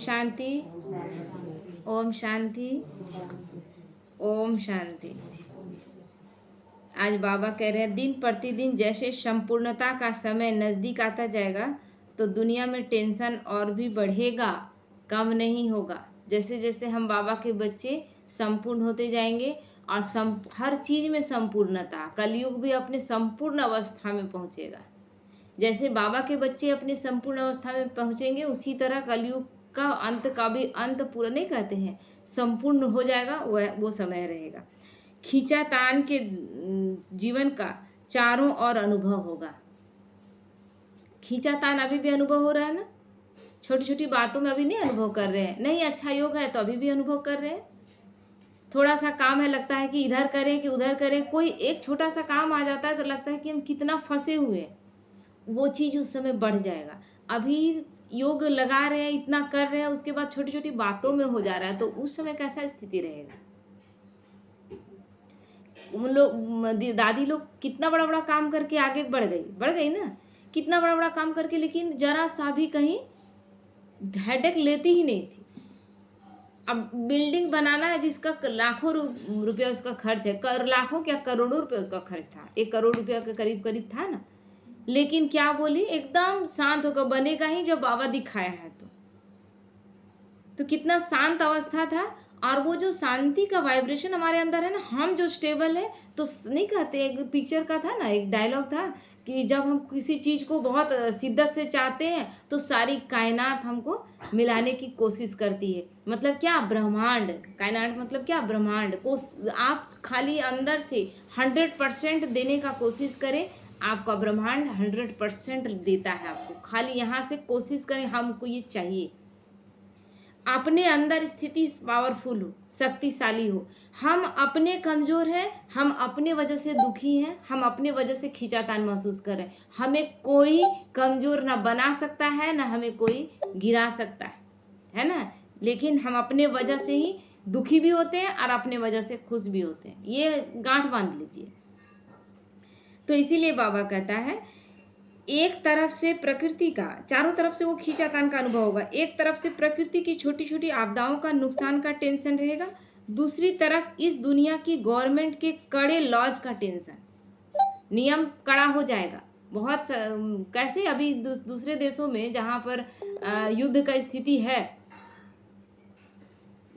शांति। ओम शांति। ओम शांति। आज बाबा कह रहे हैं दिन प्रतिदिन जैसे संपूर्णता का समय नज़दीक आता जाएगा तो दुनिया में टेंशन और भी बढ़ेगा, कम नहीं होगा। जैसे जैसे हम बाबा के बच्चे संपूर्ण होते जाएंगे और हर चीज़ में संपूर्णता, कलयुग भी अपने संपूर्ण अवस्था में पहुँचेगा। जैसे बाबा के बच्चे अपनी संपूर्ण अवस्था में पहुँचेंगे उसी तरह कलयुग का अंत का भी अंत पूरा नहीं कहते हैं, संपूर्ण हो जाएगा, वो समय रहेगा। खींचातान के जीवन का चारों ओर अनुभव होगा। खींचातान अभी भी अनुभव हो रहा है ना, छोटी छोटी बातों में अभी नहीं अनुभव कर रहे हैं। नहीं अच्छा योग है तो अभी भी अनुभव कर रहे हैं। थोड़ा सा काम है, लगता है कि इधर करें कि उधर करें, कोई एक छोटा सा काम आ जाता है तो लगता है कि हम कितना फंसे हुए हैं। वो चीज़ उस समय बढ़ जाएगा। अभी योग लगा रहे हैं, इतना कर रहे हैं, उसके बाद छोटी छोटी बातों में हो जा रहा है तो उस समय कैसा स्थिति रहेगा। उन लोग दादी लोग कितना बड़ा बड़ा काम करके आगे बढ़ गई ना, कितना बड़ा बड़ा काम करके, लेकिन जरा सा भी कहीं हेडेक लेती ही नहीं थी। अब बिल्डिंग बनाना है जिसका लाखों रुपया उसका खर्च है, लाखों क्या करोड़ों रुपया उसका खर्च था, 1 करोड़ रुपया के करीब करीब था ना, लेकिन क्या बोली, एकदम शांत होकर बनेगा ही जब बाबा दिखाया है तो कितना शांत अवस्था था। और वो जो शांति का वाइब्रेशन हमारे अंदर है ना, हम जो स्टेबल है, तो नहीं कहते, एक पिक्चर का था ना, एक डायलॉग था कि जब हम किसी चीज़ को बहुत शिद्दत से चाहते हैं तो सारी कायनात हमको मिलाने की कोशिश करती है। मतलब क्या, ब्रह्मांड, कायनात मतलब क्या, ब्रह्मांड को आप खाली अंदर से 100% देने का कोशिश करें, आपका ब्रह्मांड 100% देता है आपको। खाली यहाँ से कोशिश करें, हमको ये चाहिए। अपने अंदर स्थिति पावरफुल हो, शक्तिशाली हो। हम अपने कमज़ोर हैं, हम अपने वजह से दुखी हैं, हम अपने वजह से खींचातान महसूस कर रहे हैं। हमें कोई कमज़ोर ना बना सकता है, ना हमें कोई गिरा सकता है ना। लेकिन हम अपने वजह से ही दुखी भी होते हैं और अपने वजह से खुश भी होते हैं। ये गांठ बांध लीजिए। तो इसीलिए बाबा कहता है, एक तरफ से प्रकृति का, चारों तरफ से वो खींचातान का अनुभव होगा। एक तरफ से प्रकृति की छोटी छोटी आपदाओं का, नुकसान का टेंशन रहेगा, दूसरी तरफ इस दुनिया की गवर्नमेंट के कड़े लॉज का टेंशन, नियम कड़ा हो जाएगा बहुत। कैसे अभी दूसरे देशों में जहाँ पर युद्ध का स्थिति है,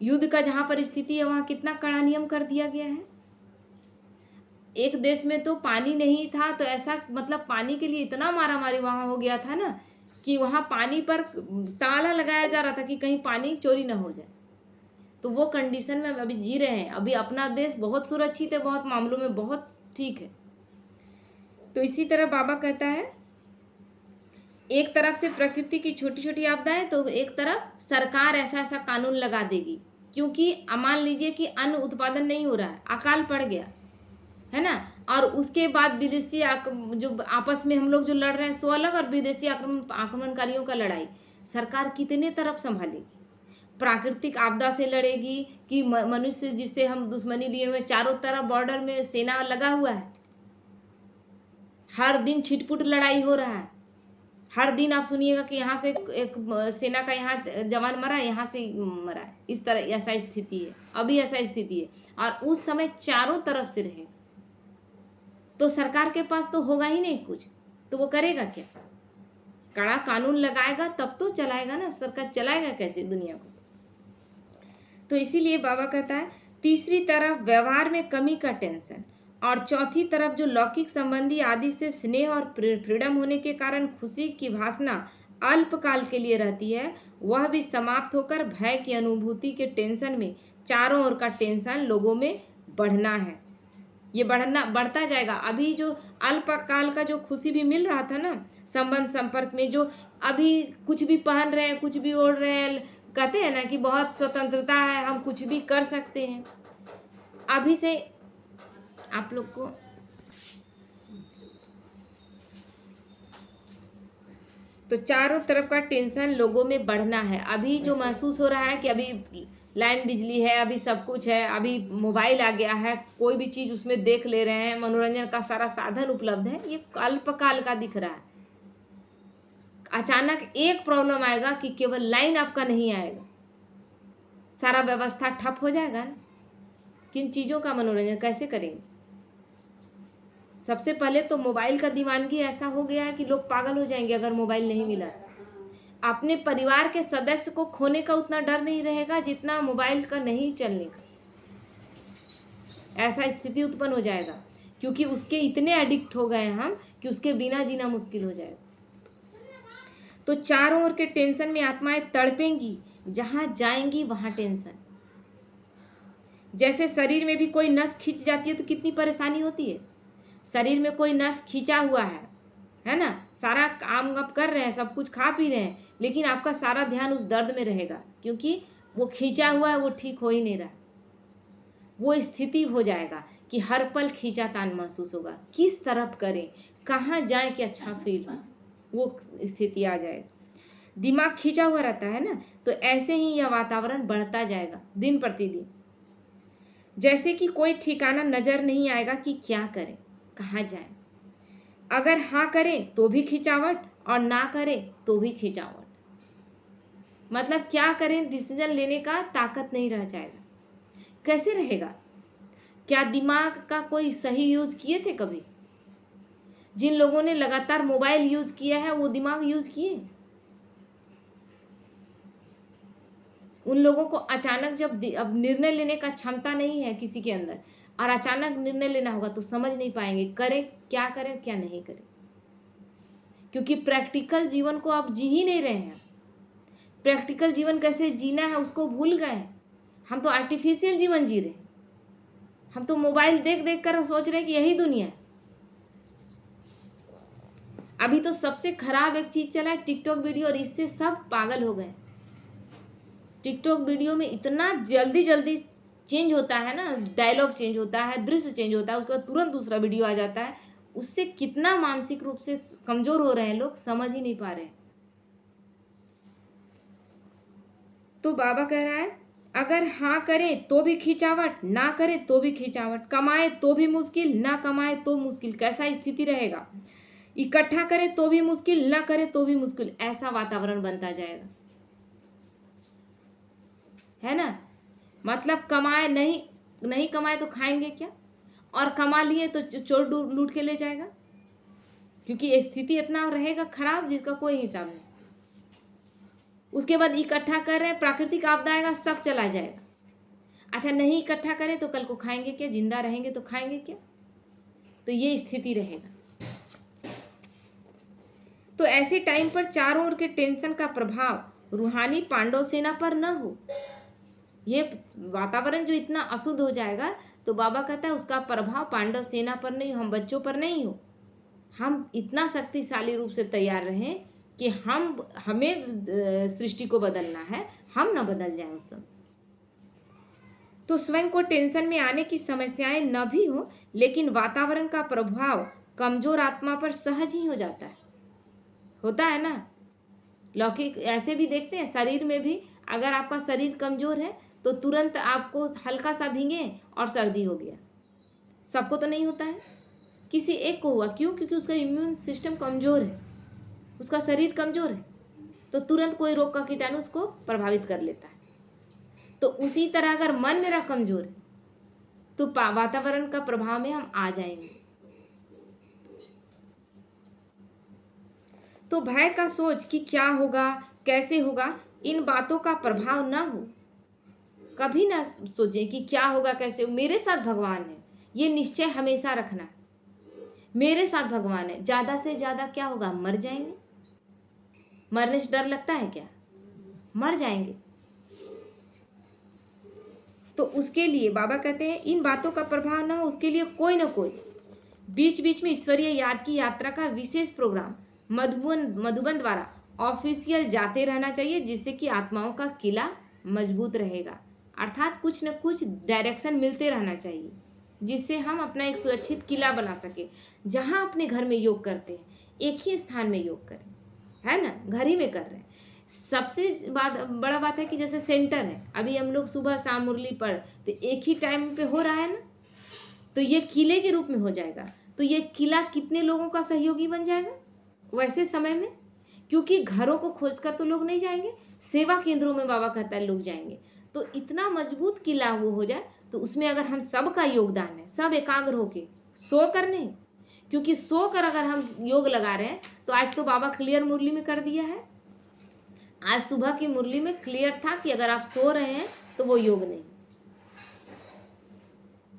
युद्ध का जहाँ पर स्थिति है, वहाँ कितना कड़ा नियम कर दिया गया है। एक देश में तो पानी नहीं था तो ऐसा, मतलब पानी के लिए इतना मारा मारी वहाँ हो गया था ना कि वहाँ पानी पर ताला लगाया जा रहा था कि कहीं पानी चोरी ना हो जाए। तो वो कंडीशन में अभी जी रहे हैं। अभी अपना देश बहुत सुरक्षित है, बहुत मामलों में बहुत ठीक है। तो इसी तरह बाबा कहता है, एक तरफ से प्रकृति की छोटी छोटी आपदाएं, तो एक तरफ सरकार ऐसा ऐसा कानून लगा देगी। क्योंकि मान लीजिए कि अन्न उत्पादन नहीं हो रहा है, अकाल पड़ गया है ना, और उसके बाद विदेशी जो आपस में हम लोग जो लड़ रहे हैं सो अलग, और विदेशी आक्रमणकारियों का लड़ाई, सरकार कितने तरफ संभालेगी। प्राकृतिक आपदा से लड़ेगी कि मनुष्य जिससे हम दुश्मनी लिए हुए, चारों तरफ बॉर्डर में सेना लगा हुआ है, हर दिन छिटपुट लड़ाई हो रहा है। हर दिन आप सुनिएगा कि यहाँ से एक सेना का यहाँ जवान मरा, यहाँ से मरा, इस तरह ऐसा स्थिति है। अभी ऐसा स्थिति है, और उस समय चारों तरफ से रहेगा तो सरकार के पास तो होगा ही नहीं कुछ, तो वो करेगा क्या। कड़ा कानून लगाएगा तब तो चलाएगा ना, सरकार चलाएगा कैसे दुनिया को। तो इसीलिए बाबा कहता है, तीसरी तरफ व्यवहार में कमी का टेंशन, और चौथी तरफ जो लौकिक संबंधी आदि से स्नेह और फ्रीडम होने के कारण खुशी की भावना अल्पकाल के लिए रहती है, वह भी समाप्त होकर भय की अनुभूति के टेंशन में चारों ओर का टेंशन लोगों में बढ़ना है। ये बढ़ता जाएगा। अभी जो अल्पकाल का जो खुशी भी मिल रहा था ना, संबंध संपर्क में, जो अभी कुछ भी पहन रहे हैं, कुछ भी ओढ़ रहे हैं, कहते हैं ना कि बहुत स्वतंत्रता है, हम कुछ भी कर सकते हैं, अभी से आप लोग को तो चारों तरफ का टेंशन लोगों में बढ़ना है। अभी जो महसूस हो रहा है कि अभी लाइन बिजली है, अभी सब कुछ है, अभी मोबाइल आ गया है, कोई भी चीज़ उसमें देख ले रहे हैं, मनोरंजन का सारा साधन उपलब्ध है, ये अल्पकाल का दिख रहा है। अचानक एक प्रॉब्लम आएगा कि केवल लाइन आपका नहीं आएगा, सारा व्यवस्था ठप हो जाएगा ना। किन चीज़ों का मनोरंजन कैसे करेंगे? सबसे पहले तो मोबाइल का दीवानगी ऐसा हो गया है कि लोग पागल हो जाएंगे अगर मोबाइल नहीं मिला। अपने परिवार के सदस्य को खोने का उतना डर नहीं रहेगा जितना मोबाइल का नहीं चलने का। ऐसा स्थिति उत्पन्न हो जाएगा क्योंकि उसके इतने एडिक्ट हो गए हम कि उसके बिना जीना मुश्किल हो जाएगा। तो चारों ओर के टेंशन में आत्माएं तड़पेंगी, जहां जाएंगी वहां टेंशन। जैसे शरीर में भी कोई नस खिंच जाती है तो कितनी परेशानी होती है। शरीर में कोई नस खिंचा हुआ है ना, सारा काम आप कर रहे हैं, सब कुछ खा पी रहे हैं, लेकिन आपका सारा ध्यान उस दर्द में रहेगा क्योंकि वो खींचा हुआ है, वो ठीक हो ही नहीं रहा। वो स्थिति हो जाएगा कि हर पल खींचातान महसूस होगा, किस तरफ करें, कहाँ जाएं कि अच्छा फील हो, वो स्थिति आ जाएगी। दिमाग खींचा हुआ रहता है ना, तो ऐसे ही यह वातावरण बढ़ता जाएगा दिन प्रतिदिन। जैसे कि कोई ठिकाना नजर नहीं आएगा कि क्या करें, कहाँ जाएं। अगर हाँ करें तो भी खिंचावट और ना करें तो भी खिंचावट। मतलब क्या करें, डिसीजन लेने का ताकत नहीं रह जाएगा। कैसे रहेगा? क्या दिमाग का कोई सही यूज किए थे कभी? जिन लोगों ने लगातार मोबाइल यूज किया है वो दिमाग यूज किए? उन लोगों को अचानक जब अब निर्णय लेने का क्षमता नहीं है किसी के अंदर और अचानक निर्णय लेना होगा तो समझ नहीं पाएंगे करें क्या नहीं करें, क्योंकि प्रैक्टिकल जीवन को आप जी ही नहीं रहे हैं। प्रैक्टिकल जीवन कैसे जीना है उसको भूल गए हैं। हम तो आर्टिफिशियल जीवन जी रहे हैं। हम तो मोबाइल देख देख कर सोच रहे हैं कि यही दुनिया है। अभी तो सबसे खराब एक चीज चला है टिकटॉक वीडियो, और इससे सब पागल हो गए। टिकटॉक वीडियो में इतना जल्दी जल्दी चेंज होता है ना, डायलॉग चेंज होता है, दृश्य चेंज होता है, उसके बाद तुरंत दूसरा वीडियो आ जाता है। उससे कितना मानसिक रूप से कमजोर हो रहे हैं लोग, समझ ही नहीं पा रहे हैं। तो बाबा कह रहा है अगर हाँ करें तो भी खिंचावट, ना करें तो भी खिंचावट, कमाए तो भी मुश्किल, ना कमाए तो मुश्किल। कैसा स्थिति रहेगा? इकट्ठा करें तो भी मुश्किल, ना करें तो भी मुश्किल। ऐसा वातावरण बनता जाएगा, है ना। मतलब कमाए नहीं कमाए तो खाएंगे क्या, और कमा लिए तो चोर लूट के ले जाएगा, क्योंकि स्थिति इतना रहेगा खराब जिसका कोई हिसाब नहीं। उसके बाद इकट्ठा कर रहे हैं, प्राकृतिक आपदा आएगा, सब चला जाएगा। अच्छा नहीं इकट्ठा करें तो कल को खाएंगे क्या? जिंदा रहेंगे तो खाएंगे क्या? तो ये स्थिति रहेगा। तो ऐसे टाइम पर चारों ओर के टेंशन का प्रभाव रूहानी पांडव सेना पर न हो। ये वातावरण जो इतना अशुद्ध हो जाएगा, तो बाबा कहता है उसका प्रभाव पांडव सेना पर नहीं हो, हम बच्चों पर नहीं हो। हम इतना शक्तिशाली रूप से तैयार रहें कि हमें सृष्टि को बदलना है, हम ना बदल जाएं उस समय। तो स्वयं को टेंशन में आने की समस्याएं न भी हो, लेकिन वातावरण का प्रभाव कमजोर आत्मा पर सहज ही हो जाता है। होता है ना, लौकिक ऐसे भी देखते हैं, शरीर में भी अगर आपका शरीर कमजोर है तो तुरंत आपको हल्का सा भीगे और सर्दी हो गया। सबको तो नहीं होता है, किसी एक को हुआ। क्यों? क्योंकि उसका इम्यून सिस्टम कमजोर है, उसका शरीर कमजोर है, तो तुरंत कोई रोग का कीटाणु उसको प्रभावित कर लेता है। तो उसी तरह अगर मन मेरा कमजोर है तो वातावरण का प्रभाव में हम आ जाएंगे। तो भय का सोच कि क्या होगा कैसे होगा, इन बातों का प्रभाव ना हो। कभी ना सोचें कि क्या होगा कैसे हो, मेरे साथ भगवान है। ये निश्चय हमेशा रखना, मेरे साथ भगवान है। ज्यादा से ज्यादा क्या होगा? मर जाएंगे। मरने से डर लगता है क्या? मर जाएंगे। तो उसके लिए बाबा कहते हैं इन बातों का प्रभाव ना हो, उसके लिए कोई ना कोई बीच बीच में ईश्वरीय याद की यात्रा का विशेष प्रोग्राम मधुबन द्वारा ऑफिशियल जाते रहना चाहिए, जिससे कि आत्माओं का किला मजबूत रहेगा। अर्थात कुछ न कुछ डायरेक्शन मिलते रहना चाहिए, जिससे हम अपना एक सुरक्षित किला बना सके। जहाँ अपने घर में योग करते हैं एक ही स्थान में योग करें, है ना, घर ही में कर रहे हैं। सबसे बड़ा बात है कि जैसे सेंटर है, अभी हम लोग सुबह शाम मुरली पढ़ तो एक ही टाइम पे हो रहा है ना, तो ये किले के रूप में हो जाएगा। तो ये किला कितने लोगों का सहयोगी बन जाएगा वैसे समय में, क्योंकि घरों को खोजकर तो लोग नहीं जाएंगे, सेवा केंद्रों में बाबा कहता है लोग जाएंगे। तो इतना मजबूत किला वो हो जाए, तो उसमें अगर हम सबका योगदान है, सब एकाग्र होके, सो कर नहीं, क्योंकि सो कर अगर हम योग लगा रहे हैं तो आज तो बाबा क्लियर मुरली में कर दिया है, आज सुबह की मुरली में क्लियर था कि अगर आप सो रहे हैं तो वो योग नहीं,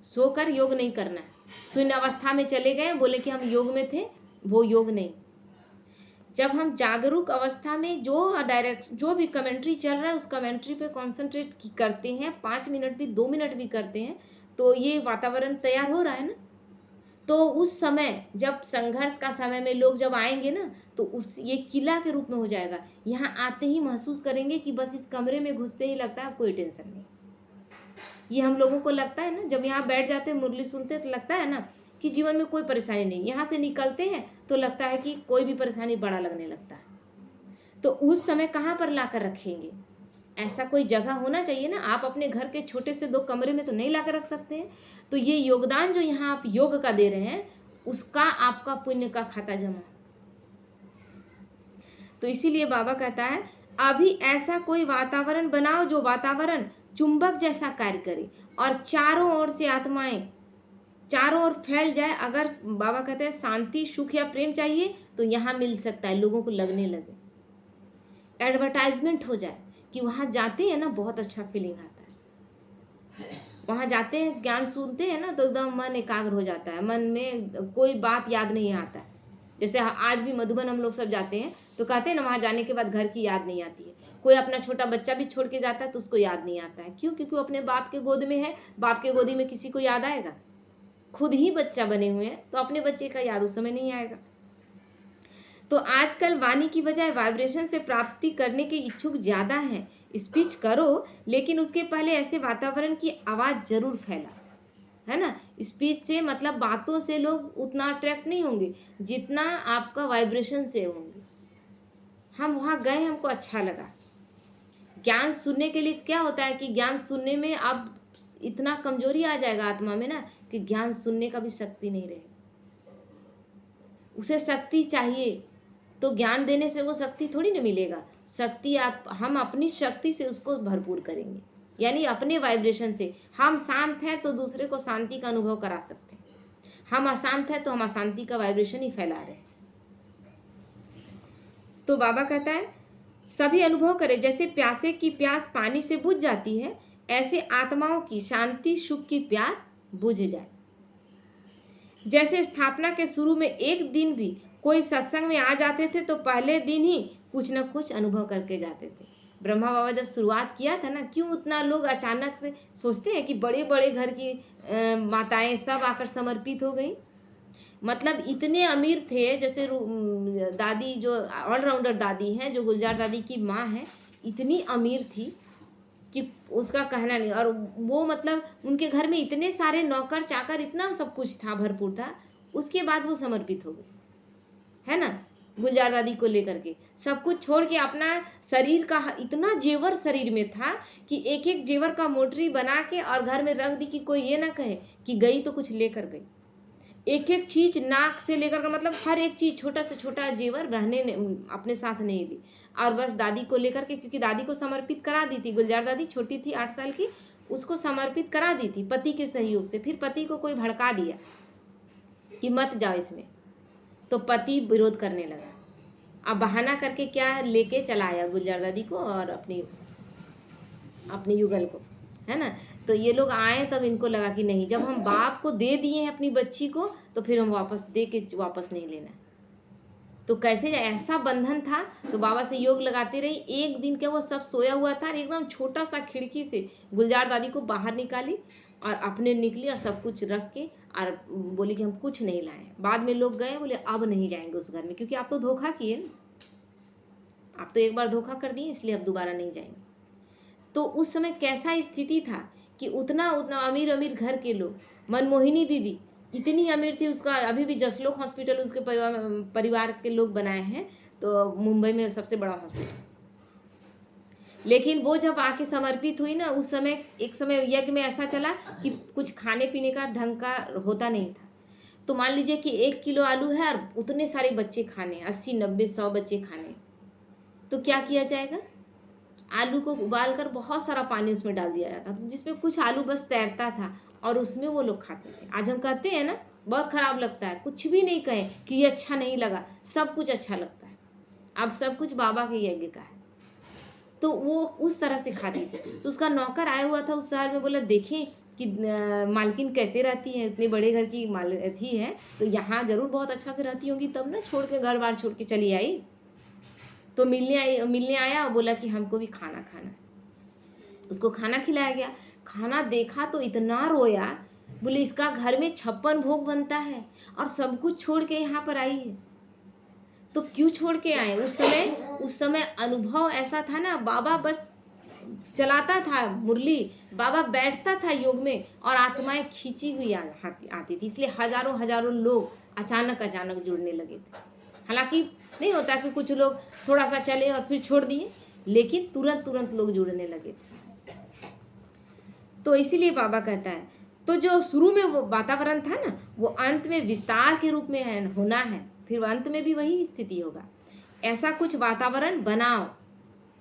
सोकर योग नहीं करना है। शून्य अवस्था में चले गए, बोले कि हम योग में थे, वो योग नहीं। जब हम जागरूक अवस्था में जो भी कमेंट्री चल रहा है उस कमेंट्री पे कॉन्सेंट्रेट करते हैं, 5 मिनट भी 2 मिनट भी करते हैं, तो ये वातावरण तैयार हो रहा है ना। तो उस समय जब संघर्ष का समय में लोग जब आएंगे ना, तो ये किला के रूप में हो जाएगा। यहाँ आते ही महसूस करेंगे कि बस इस कमरे में घुसते ही लगता है कोई टेंशन नहीं। ये हम लोगों को लगता है ना, जब यहाँ बैठ जाते हैं मुरली सुनते हैं तो लगता है ना कि जीवन में कोई परेशानी नहीं। यहाँ से निकलते हैं तो लगता है कि कोई भी परेशानी बड़ा लगने लगता है। तो उस समय कहाँ पर ला कर रखेंगे? ऐसा कोई जगह होना चाहिए ना। आप अपने घर के छोटे से 2 कमरे में तो नहीं ला कर रख सकते हैं। तो ये योगदान जो यहाँ आप योग का दे रहे हैं, उसका आपका पुण्य का खाता जमा। तो इसीलिए बाबा कहता है अभी ऐसा कोई वातावरण बनाओ जो वातावरण चुंबक जैसा कार्य करे और चारों ओर से आत्माएं चारों ओर फैल जाए। अगर बाबा कहते हैं शांति, सुख या प्रेम चाहिए तो यहाँ मिल सकता है, लोगों को लगने लगे, एडवर्टाइजमेंट हो जाए कि वहाँ जाते हैं ना बहुत अच्छा फीलिंग आता है, वहाँ जाते हैं ज्ञान सुनते हैं ना तो एकदम मन एकाग्र हो जाता है, मन में कोई बात याद नहीं आता है। जैसे आज भी मधुबन हम लोग सब जाते हैं तो कहते हैं ना वहाँ जाने के बाद घर की याद नहीं आती है। कोई अपना छोटा बच्चा भी छोड़ के जाता है तो उसको याद नहीं आता है। क्यों? क्योंकि वो अपने बाप के गोद में है। बाप के गोदी में किसी को याद आएगा? खुद ही बच्चा बने हुए हैं तो अपने बच्चे का याद उस समय नहीं आएगा। तो आजकल वाणी की बजाय वाइब्रेशन से प्राप्ति करने के इच्छुक ज़्यादा हैं। स्पीच करो लेकिन उसके पहले ऐसे वातावरण की आवाज़ जरूर फैला, है ना। स्पीच से मतलब बातों से लोग उतना अट्रैक्ट नहीं होंगे जितना आपका वाइब्रेशन से होंगे। हम वहाँ गए, हमको अच्छा लगा। ज्ञान सुनने के लिए क्या होता है कि ज्ञान सुनने में अब इतना कमजोरी आ जाएगा आत्मा में ना कि ज्ञान सुनने का भी शक्ति नहीं रहेगी। उसे शक्ति चाहिए तो ज्ञान देने से वो शक्ति थोड़ी ना मिलेगा। शक्ति हम अपनी शक्ति से उसको भरपूर करेंगे, यानी अपने वाइब्रेशन से। हम शांत हैं तो दूसरे को शांति का अनुभव करा सकते हैं। हम अशांत हैं तो हम अशांति का वाइब्रेशन ही फैला रहे हैं। तो बाबा कहता है सभी अनुभव करें जैसे प्यासे की प्यास पानी से बुझ जाती है, ऐसे आत्माओं की शांति सुख की प्यास बुझ जाए। जैसे स्थापना के शुरू में एक दिन भी कोई सत्संग में आ जाते थे तो पहले दिन ही कुछ न कुछ अनुभव करके जाते थे। ब्रह्मा बाबा जब शुरुआत किया था ना, क्यों उतना लोग अचानक से सोचते हैं कि बड़े बड़े घर की माताएं सब आकर समर्पित हो गई। मतलब इतने अमीर थे, जैसे दादी जो ऑलराउंडर दादी हैं, जो गुलजार दादी की माँ है, इतनी अमीर थी कि उसका कहना नहीं। और वो मतलब उनके घर में इतने सारे नौकर चाकर, इतना सब कुछ था, भरपूर था। उसके बाद वो समर्पित हो गई, है ना। गुलजार दादी को लेकर के सब कुछ छोड़ के अपना शरीर का, इतना जेवर शरीर में था कि एक एक जेवर का मोटरी बना के और घर में रख दी कि कोई ये ना कहे कि गई तो कुछ लेकर गई। एक एक चीज नाक से लेकर के, मतलब हर एक चीज छोटा से छोटा जेवर रहने अपने साथ नहीं ली। और बस दादी को लेकर के, क्योंकि दादी को समर्पित करा दी थी। गुलजार दादी छोटी थी, 8 साल की, उसको समर्पित करा दी थी पति के सहयोग से। फिर पति को कोई भड़का दिया कि मत जाओ इसमें, तो पति विरोध करने लगा। अब बहाना करके क्या लेके चला आया गुलजार दादी को और अपनी युगल को, है ना। तो ये लोग आए तब इनको लगा कि नहीं, जब हम बाप को दे दिए हैं अपनी बच्ची को तो फिर हम वापस नहीं लेना। तो कैसे ऐसा बंधन था। तो बाबा से योग लगाती रही। एक दिन क्या वो सब सोया हुआ था, एकदम छोटा सा खिड़की से गुलजार दादी को बाहर निकाली और अपने निकली और सब कुछ रख के और बोली कि हम कुछ नहीं लाए। बाद में लोग गए, बोले अब नहीं जाएंगे उस घर में, क्योंकि आप तो धोखा किए ना, आप तो एक बार धोखा कर दिए, इसलिए अब दोबारा नहीं जाएंगे। तो उस समय कैसा स्थिति था कि उतना अमीर घर के लोग, मनमोहिनी दीदी इतनी अमीर थी, उसका अभी भी जसलोक हॉस्पिटल उसके परिवार के लोग बनाए हैं, तो मुंबई में सबसे बड़ा हॉस्पिटल। लेकिन वो जब आके समर्पित हुई ना, उस समय एक समय यज्ञ में ऐसा चला कि कुछ खाने पीने का ढंग का होता नहीं था। तो मान लीजिए कि 1 किलो आलू है और उतने सारे बच्चे खाने, 80 90 100 बच्चे खाने, तो क्या किया जाएगा, आलू को उबालकर बहुत सारा पानी उसमें डाल दिया जाता था, जिसमें कुछ आलू बस तैरता था और उसमें वो लोग खाते थे। आज हम कहते हैं ना, बहुत खराब लगता है, कुछ भी नहीं कहें कि ये अच्छा नहीं लगा, सब कुछ अच्छा लगता है। अब सब कुछ बाबा के यज्ञ का है। तो वो उस तरह से खाती थी। तो उसका नौकर आया हुआ था उस शहर में, बोला देखें कि मालकिन कैसे रहती है, इतने बड़े घर की माल थी है, तो यहाँ जरूर बहुत अच्छा से रहती होंगी, तब ना छोड़ के घर बार छोड़ के चली आई। तो मिलने आया, बोला कि हमको भी खाना खाना है। उसको खाना खिलाया गया। खाना देखा तो इतना रोया, बोले इसका घर में 56 भोग बनता है और सब कुछ छोड़ के यहाँ पर आई है। तो क्यों छोड़ के आए? उस समय अनुभव ऐसा था ना, बाबा बस चलाता था मुरली, बाबा बैठता था योग में और आत्माएं खींची हुई आती थी, इसलिए हजारों हजारों लोग अचानक जुड़ने लगे थे। हालांकि नहीं होता कि कुछ लोग थोड़ा सा चले और फिर छोड़ दिए, लेकिन तुरंत लोग जुड़ने लगे थे। तो इसीलिए बाबा कहता है, तो जो शुरू में वो वातावरण था ना, वो अंत में विस्तार के रूप में होना है, फिर अंत में भी वही स्थिति होगा। ऐसा कुछ वातावरण बनाओ।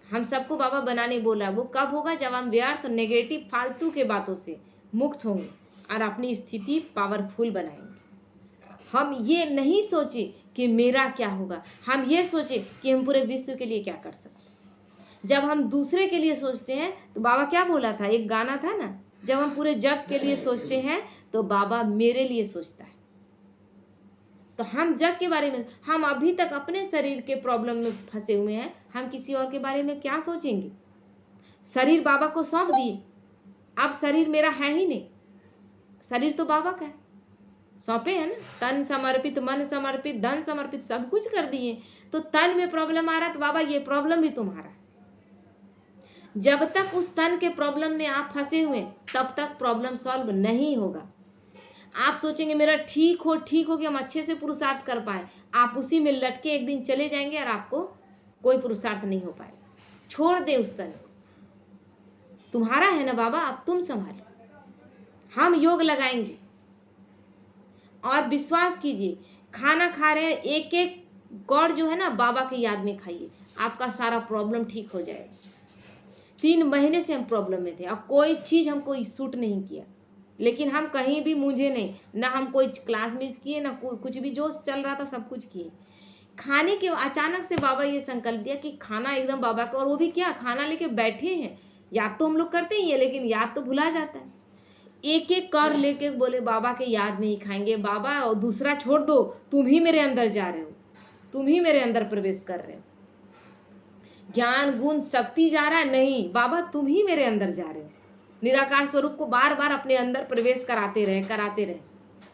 हम सबको बाबा बनाने बोला। वो कब होगा? जब हम व्यर्थ नेगेटिव फालतू के बातों से मुक्त होंगे और अपनी स्थिति पावरफुल बनाएंगे। हम ये नहीं सोचे कि मेरा क्या होगा, हम ये सोचे कि हम पूरे विश्व के लिए क्या कर सकते हैं। जब हम दूसरे के लिए सोचते हैं तो बाबा क्या बोला था, एक गाना था ना, जब हम पूरे जग के लिए सोचते हैं तो बाबा मेरे लिए सोचता है। तो हम जग के बारे में, हम अभी तक अपने शरीर के प्रॉब्लम में फंसे हुए हैं, हम किसी और के बारे में क्या सोचेंगे? शरीर बाबा को सौंप दिए, अब शरीर मेरा है ही नहीं, शरीर तो बाबा का है, सौंपे है ना, तन समर्पित, मन समर्पित, धन समर्पित, सब कुछ कर दिए। तो तन में प्रॉब्लम आ रहा है तो बाबा ये प्रॉब्लम भी तुम्हारा है। जब तक उस तन के प्रॉब्लम में आप फंसे हुए तब तक प्रॉब्लम सॉल्व नहीं होगा। आप सोचेंगे मेरा ठीक हो कि हम अच्छे से पुरुषार्थ कर पाए, आप उसी में लटके एक दिन चले जाएंगे और आपको कोई पुरुषार्थ नहीं हो पाएगा। छोड़ दे उस तन को, तुम्हारा है ना बाबा, अब तुम संभालो। हम योग लगाएंगे और विश्वास कीजिए, खाना खा रहे हैं, एक एक गौर जो है ना बाबा की याद में खाइए, आपका सारा प्रॉब्लम ठीक हो जाएगा। 3 महीने से हम प्रॉब्लम में थे और कोई चीज़ हमको सूट नहीं किया, लेकिन हम कहीं भी मुझे नहीं, ना हम कोई क्लास मिस किए, ना कुछ भी, जो चल रहा था सब कुछ किए। खाने के अचानक से बाबा ये संकल्प दिया कि खाना एकदम बाबा का, और वो भी क्या, खाना लेके बैठे हैं। याद तो हम लोग करते ही है, लेकिन याद तो भुला जाता है। एक एक कर लेके बोले बाबा के याद में ही खाएंगे। बाबा और दूसरा छोड़ दो, तुम ही मेरे अंदर जा रहे हो, तुम ही मेरे अंदर प्रवेश कर रहे हो। ज्ञान गुण शक्ति जा रहा है नहीं, बाबा तुम ही मेरे अंदर जा रहे हो। निराकार स्वरूप को बार बार अपने अंदर प्रवेश कराते रहे।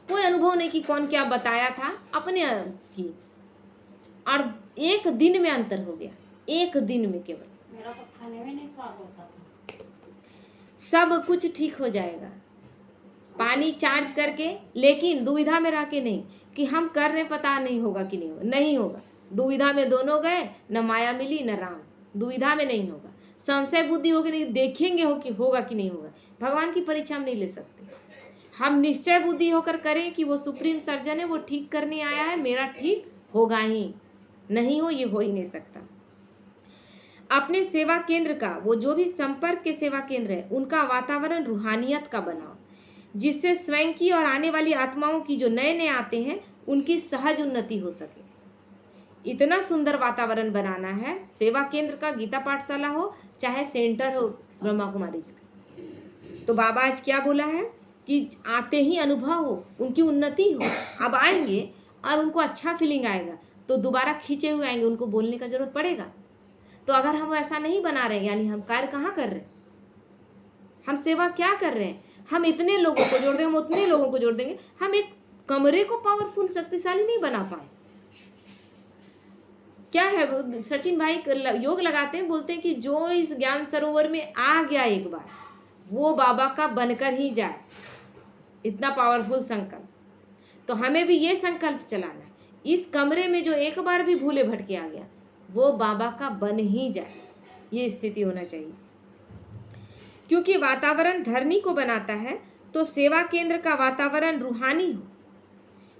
कोई अनुभव नहीं कि कौन क्या बताया था, अपने की। और एक दिन में अंतर हो गया, एक दिन में केवल। मेरा तो खाने में नहीं काम होता था। सब कुछ ठीक हो जाएगा, पानी चार्ज करके, लेकिन दुविधा में रह के नहीं कि हम कर रहे, पता नहीं होगा कि नहीं होगा। दुविधा में दोनों गए, न माया मिली न राम। दुविधा में नहीं होगा, संशय बुद्धि होगी नहीं, देखेंगे हो कि होगा कि नहीं होगा। भगवान की परीक्षा हम नहीं ले सकते। हम निश्चय बुद्धि होकर करें कि वो सुप्रीम सर्जन है, वो ठीक करने आया है, मेरा ठीक होगा ही, नहीं हो ये हो ही नहीं सकता। अपने सेवा केंद्र का, वो जो भी संपर्क के सेवा केंद्र है, उनका वातावरण रूहानियत का बनाओ, जिससे स्वयं की और आने वाली आत्माओं की, जो नए आते हैं, उनकी सहज उन्नति हो सके। इतना सुंदर वातावरण बनाना है। सेवा केंद्र का, गीता पाठशाला हो चाहे सेंटर हो ब्रह्मा कुमारी का। तो बाबा आज क्या बोला है कि आते ही अनुभव हो, उनकी उन्नति हो। अब आएंगे और उनको अच्छा फीलिंग आएगा तो दोबारा खींचे हुए आएंगे, उनको बोलने का जरूरत पड़ेगा। तो अगर हम ऐसा नहीं बना रहे, यानी हम कार्य कहाँ कर रहे हैं, हम सेवा क्या कर रहे हैं? हम इतने लोगों को जोड़ देंगे, हम उतने लोगों को जोड़ देंगे, हम एक कमरे को पावरफुल शक्तिशाली नहीं बना पाए। क्या है, सचिन भाई योग लगाते हैं, बोलते हैं कि जो इस ज्ञान सरोवर में आ गया एक बार, वो बाबा का बनकर ही जाए। इतना पावरफुल संकल्प। तो हमें भी ये संकल्प चलाना है, इस कमरे में जो एक बार भी भूले भटके आ गया, वो बाबा का बन ही जाए, ये स्थिति होना चाहिए। क्योंकि वातावरण धरनी को बनाता है, तो सेवा केंद्र का वातावरण रूहानी हो।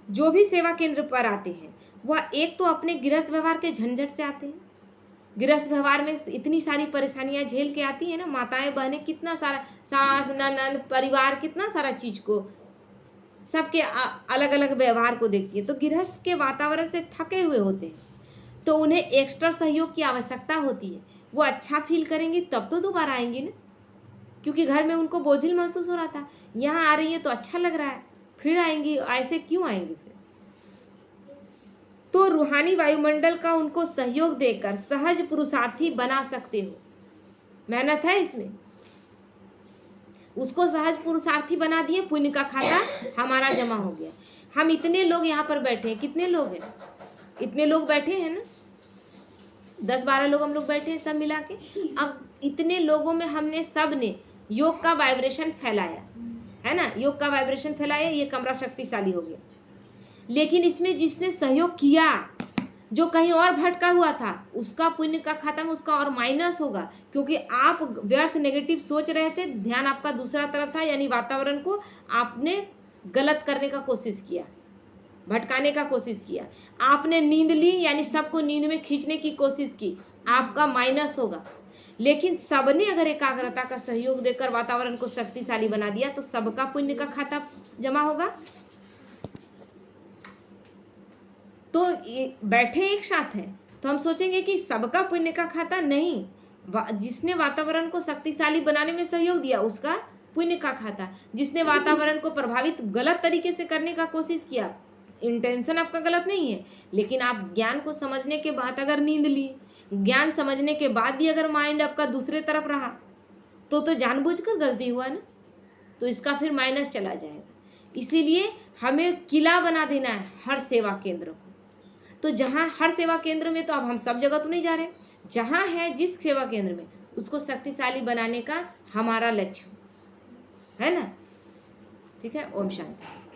जो भी सेवा केंद्र पर आते हैं, वह एक तो अपने गृहस्थ व्यवहार के झंझट से आते हैं, गृहस्थ व्यवहार में इतनी सारी परेशानियां झेल के आती है ना, माताएं बहनें कितना सारा, सास ननद परिवार कितना सारा चीज को, सबके अलग अलग व्यवहार को देखती है। तो गृहस्थ के वातावरण से थके हुए होते हैं, तो उन्हें एक्स्ट्रा सहयोग की आवश्यकता होती है। वो अच्छा फील करेंगी तब तो दोबारा आएंगी ना, क्योंकि घर में उनको बोझिल महसूस हो रहा था, यहाँ आ रही है तो अच्छा लग रहा है, फिर आएंगी, ऐसे क्यों आएंगी फिर। तो रूहानी वायुमंडल का उनको सहयोग देकर सहज पुरुषार्थी बना सकते हो। मेहनत है इसमें, उसको सहज पुरुषार्थी बना दिए, पुण्य का खाता हमारा जमा हो गया। हम इतने लोग यहाँ पर बैठे हैं, कितने लोग हैं, इतने लोग बैठे हैं ना, 10-12 लोग हम लोग बैठे हैं सब मिला के। अब इतने लोगों में हमने सब ने योग का वाइब्रेशन फैलाया है ना, योग का वाइब्रेशन फैलाया, ये कमरा शक्तिशाली हो गया। लेकिन इसमें जिसने सहयोग किया, जो कहीं और भटका हुआ था, उसका पुण्य का खाता में उसका और माइनस होगा, क्योंकि आप व्यर्थ नेगेटिव सोच रहे थे, ध्यान आपका दूसरा तरफ था, यानी वातावरण को आपने गलत करने का कोशिश किया, भटकाने का कोशिश किया। आपने नींद ली, यानी सबको नींद में खींचने की कोशिश की, आपका माइनस होगा। लेकिन सबने अगर एकाग्रता का सहयोग देकर वातावरण को शक्तिशाली बना दिया, तो सबका पुण्य का खाता जमा होगा। तो बैठे एक साथ हैं, तो हम सोचेंगे कि सबका पुण्य का खाता नहीं, जिसने वातावरण को शक्तिशाली बनाने में सहयोग दिया उसका पुण्य का खाता। जिसने वातावरण को प्रभावित गलत तरीके से करने का कोशिश किया, इंटेंशन आपका गलत नहीं है, लेकिन आप ज्ञान को समझने के बाद अगर नींद ली, ज्ञान समझने के बाद भी अगर माइंड आपका दूसरे तरफ रहा, तो जानबूझकर गलती हुआ ना, तो इसका फिर माइनस चला जाएगा। इसीलिए हमें किला बना देना है हर सेवा केंद्र को। तो जहाँ हर सेवा केंद्र में, तो अब हम सब जगह तो नहीं जा रहे, जहाँ है जिस सेवा केंद्र में, उसको शक्तिशाली बनाने का हमारा लक्ष्य है ना। ठीक है, ओम शांति।